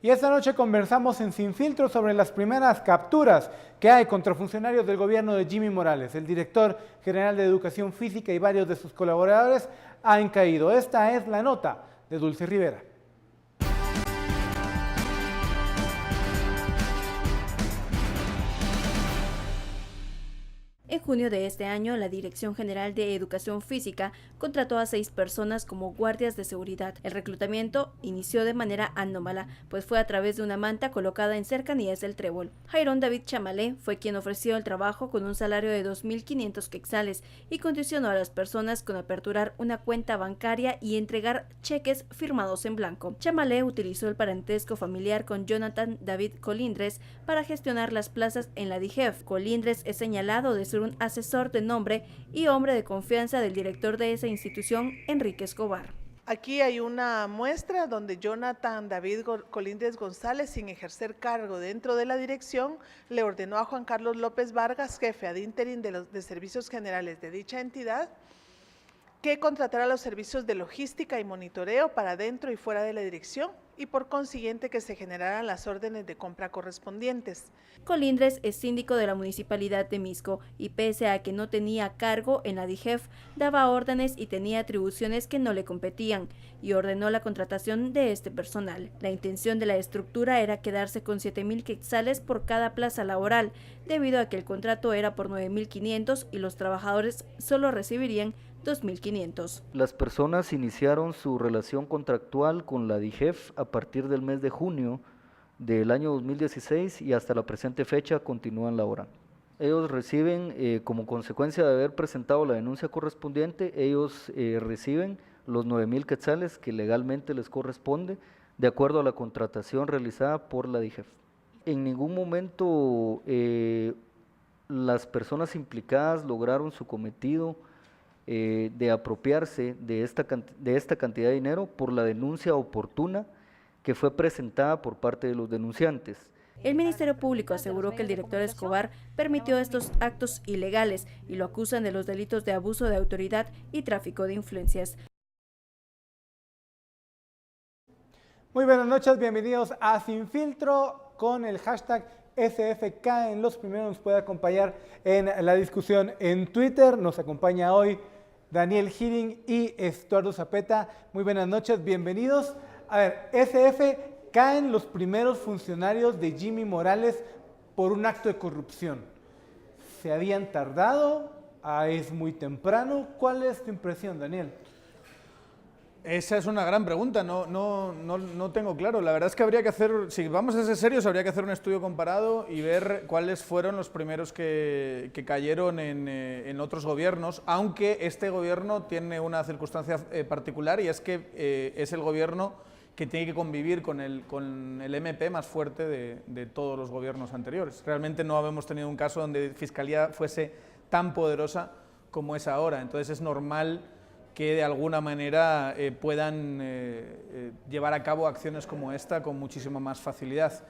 Y esta noche conversamos en Sin Filtro sobre las primeras capturas que hay contra funcionarios del gobierno de Jimmy Morales. El director general de Educación Física y varios de sus colaboradores han caído. Esta es la nota de Dulce Rivera. En junio de este año, la Dirección General de Educación Física contrató a 6 personas como guardias de seguridad. El reclutamiento inició de manera anómala, pues fue a través de una manta colocada en cercanías del Trébol. Jairón David Chamalé fue quien ofreció el trabajo con un salario de 2.500 quetzales y condicionó a las personas con aperturar una cuenta bancaria y entregar cheques firmados en blanco. Chamalé utilizó el parentesco familiar con Jonathan David Colindres para gestionar las plazas en la DIGEF. Colindres es señalado de ser un asesor de nombre y hombre de confianza del director de esa institución, Enrique Escobar. Aquí hay una muestra donde Jonathan David Colindres González, sin ejercer cargo dentro de la dirección, le ordenó a Juan Carlos López Vargas, jefe ad interim de Servicios Generales de dicha entidad, que contratara los servicios de logística y monitoreo para dentro y fuera de la dirección y por consiguiente que se generaran las órdenes de compra correspondientes. Colindres es síndico de la Municipalidad de Misco y pese a que no tenía cargo en la DIGEF, daba órdenes y tenía atribuciones que no le competían y ordenó la contratación de este personal. La intención de la estructura era quedarse con 7.000 quetzales por cada plaza laboral, debido a que el contrato era por 9.500 y los trabajadores solo recibirían 2.500. Las personas iniciaron su relación contractual con la DIGEF a partir del mes de junio del año 2016 y hasta la presente fecha continúan laborando. Ellos reciben, como consecuencia de haber presentado la denuncia correspondiente, ellos reciben los 9.000 quetzales que legalmente les corresponde de acuerdo a la contratación realizada por la DIGEF. En ningún momento las personas implicadas lograron su cometido de apropiarse de esta cantidad de dinero por la denuncia oportuna que fue presentada por parte de los denunciantes. El Ministerio Público aseguró que el director Escobar permitió estos actos ilegales y lo acusan de los delitos de abuso de autoridad y tráfico de influencias. Muy buenas noches, bienvenidos a Sin Filtro con el hashtag SFK. En los primeros nos puede acompañar en la discusión en Twitter. Nos acompaña hoy Daniel Giring y Estuardo Zapeta. Muy buenas noches, bienvenidos. A ver, SF, caen los primeros funcionarios de Jimmy Morales por un acto de corrupción. ¿Se habían tardado? ¿Es muy temprano? ¿Cuál es tu impresión, Daniel? Esa es una gran pregunta, no tengo claro. La verdad es que habría que hacer, si vamos a ser serios, habría que hacer un estudio comparado y ver cuáles fueron los primeros que cayeron en otros gobiernos, aunque este gobierno tiene una circunstancia particular y es que es el gobierno que tiene que convivir con el MP más fuerte de todos los gobiernos anteriores. Realmente no habíamos tenido un caso donde Fiscalía fuese tan poderosa como es ahora, entonces es normal que de alguna manera puedan llevar a cabo acciones como esta con muchísima más facilidad.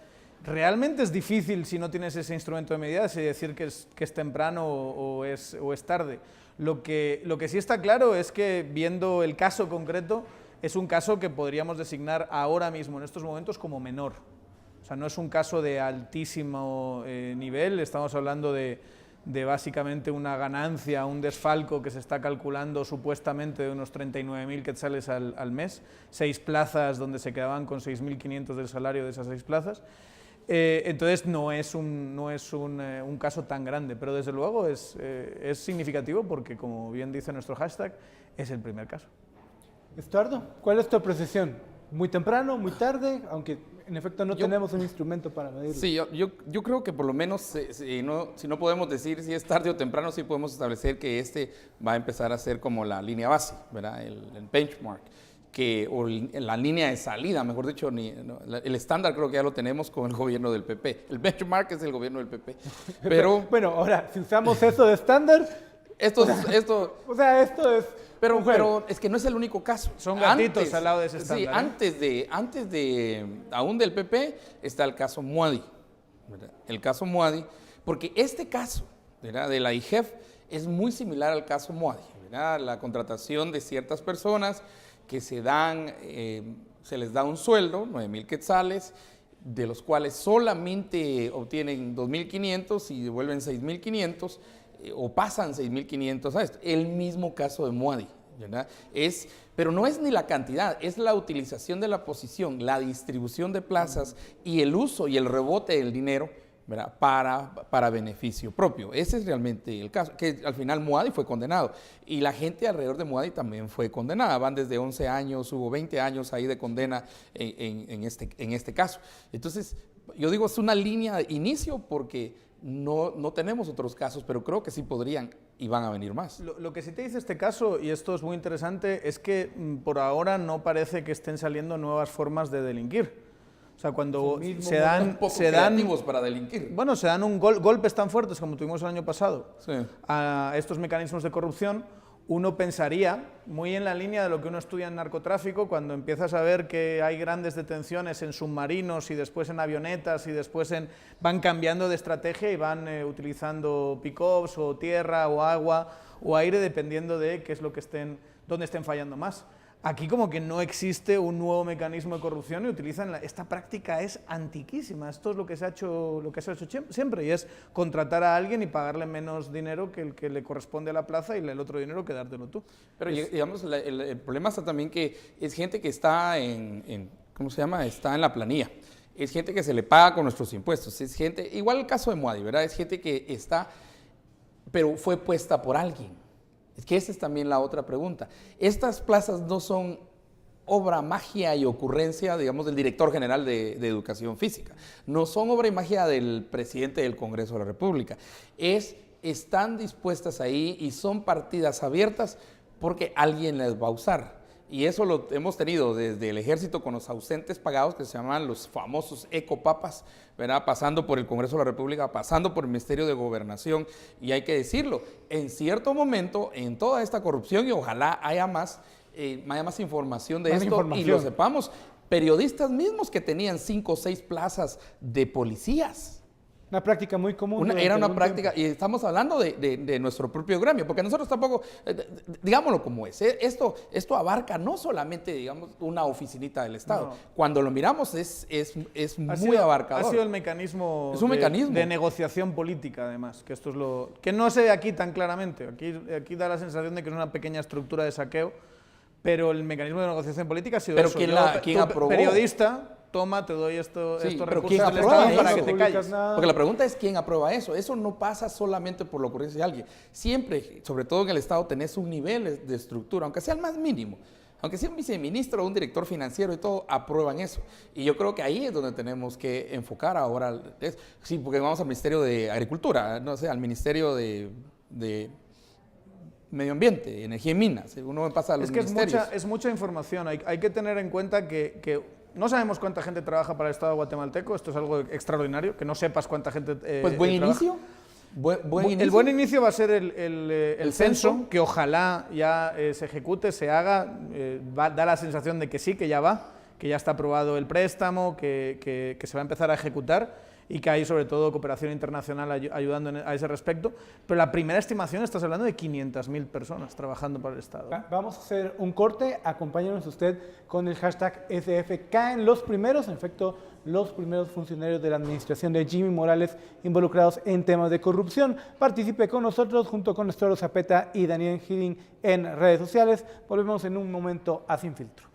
Realmente es difícil, si no tienes ese instrumento de medida, decir que es temprano o es tarde. Lo que sí está claro es que, viendo el caso concreto, es un caso que podríamos designar ahora mismo, en estos momentos, como menor. O sea, no es un caso de altísimo nivel, estamos hablando de básicamente una ganancia, un desfalco que se está calculando supuestamente de unos 39.000 quetzales al mes, 6 plazas donde se quedaban con 6.500 del salario de esas 6 plazas. Entonces no es un caso tan grande, pero desde luego es significativo porque, como bien dice nuestro hashtag, es el primer caso. Estuardo, ¿cuál es tu apreciación? ¿Muy temprano, muy tarde? Aunque en efecto no tenemos un instrumento para medirlo. Sí, yo creo que por lo menos, si no podemos decir si es tarde o temprano, sí podemos establecer que este va a empezar a ser como la línea base, ¿verdad? El benchmark, o la línea de salida, mejor dicho, el estándar creo que ya lo tenemos con el gobierno del PP. El benchmark es el gobierno del PP. Pero bueno, ahora, si usamos eso de estándar... Esto es... Pero es que no es el único caso. Son gatitos al lado de ese estándar. Sí, antes de aún del PP está el caso Muadi, ¿verdad? El caso Muadi, porque este caso, ¿verdad?, de la DIGEF es muy similar al caso Muadi, ¿verdad? La contratación de ciertas personas que se les da un sueldo, 9.000 quetzales, de los cuales solamente obtienen 2.500 y devuelven 6.500 o pasan 6.500 a esto. El mismo caso de Muadi, ¿verdad? Pero no es ni la cantidad, es la utilización de la posición, la distribución de plazas y el uso y el rebote del dinero, ¿verdad? Para beneficio propio. Ese es realmente el caso, que al final Muadi fue condenado y la gente alrededor de Muadi también fue condenada. Van desde 11 años, hubo 20 años ahí de condena en este caso. Entonces, yo digo, es una línea de inicio porque no tenemos otros casos, pero creo que sí podrían y van a venir más. Lo que sí te dice este caso, y esto es muy interesante, es que por ahora no parece que estén saliendo nuevas formas de delinquir. O sea, cuando se dan creativos para delinquir. Bueno, se dan golpes tan fuertes como tuvimos el año pasado Sí. a estos mecanismos de corrupción, uno pensaría, muy en la línea de lo que uno estudia en narcotráfico, cuando empiezas a ver que hay grandes detenciones en submarinos y después en avionetas y después van cambiando de estrategia y van utilizando pick-ups o tierra o agua o aire dependiendo de qué es lo que dónde estén fallando más. Aquí como que no existe un nuevo mecanismo de corrupción y utilizan esta práctica es antiquísima. Esto es lo que se ha hecho siempre y es contratar a alguien y pagarle menos dinero que el que le corresponde a la plaza y el otro dinero que dártelo tú. Pero digamos, el problema está también que es gente que está ¿cómo se llama? Está en la planilla. Es gente que se le paga con nuestros impuestos. Es gente, igual el caso de Muadi, ¿verdad? Es gente que está, pero fue puesta por alguien. Es que esa es también la otra pregunta. Estas plazas no son obra, magia y ocurrencia, digamos, del director general de Educación Física. No son obra y magia del presidente del Congreso de la República. Están dispuestas ahí y son partidas abiertas porque alguien las va a usar. Y eso lo hemos tenido desde el ejército con los ausentes pagados, que se llaman los famosos ecopapas, ¿verdad? Pasando por el Congreso de la República, pasando por el Ministerio de Gobernación. Y hay que decirlo, en cierto momento, en toda esta corrupción, y ojalá haya más información de esto y lo sepamos, periodistas mismos que tenían 5 o 6 plazas de policías. Una práctica muy común. Era una práctica, y estamos hablando de nuestro propio gremio, porque nosotros tampoco, digámoslo como es, esto abarca no solamente, digamos, una oficinita del Estado. No. Cuando lo miramos es muy abarcador. Ha sido el mecanismo, es un mecanismo de negociación política, además, que esto es lo que no se ve aquí tan claramente. Aquí da la sensación de que es una pequeña estructura de saqueo, pero el mecanismo de negociación política ha sido pero eso. ¿Quién aprobó? Periodista, toma, te doy estos recursos ¿quién del Estado para que te calles. calles. Porque la pregunta es quién aprueba eso. Eso no pasa solamente por la ocurrencia de alguien. Siempre, sobre todo en el Estado, tenés un nivel de estructura, aunque sea el más mínimo. Aunque sea un viceministro o un director financiero y todo, aprueban eso. Y yo creo que ahí es donde tenemos que enfocar ahora. Sí, porque vamos al Ministerio de Agricultura, no sé, al Ministerio de Medio Ambiente, Energía y Minas. Uno pasa a los ministerios. Es mucha información. Hay que tener en cuenta que no sabemos cuánta gente trabaja para el Estado guatemalteco. Esto es algo extraordinario, que no sepas cuánta gente pues buen trabaja. inicio. Buen inicio. El buen inicio va a ser el censo, que ojalá ya se ejecute, se haga. Da la sensación de que sí, que ya va, que ya está aprobado el préstamo, que se va a empezar a ejecutar y que hay sobre todo cooperación internacional ayudando a ese respecto. Pero la primera estimación, estás hablando de 500.000 personas trabajando para el Estado. Vamos a hacer un corte, acompáñenos usted con el hashtag SF. Caen los primeros, en efecto, los primeros funcionarios de la administración de Jimmy Morales involucrados en temas de corrupción. Participe con nosotros junto con Estuardo Zapeta y Daniel Girin en redes sociales. Volvemos en un momento a Sin Filtro.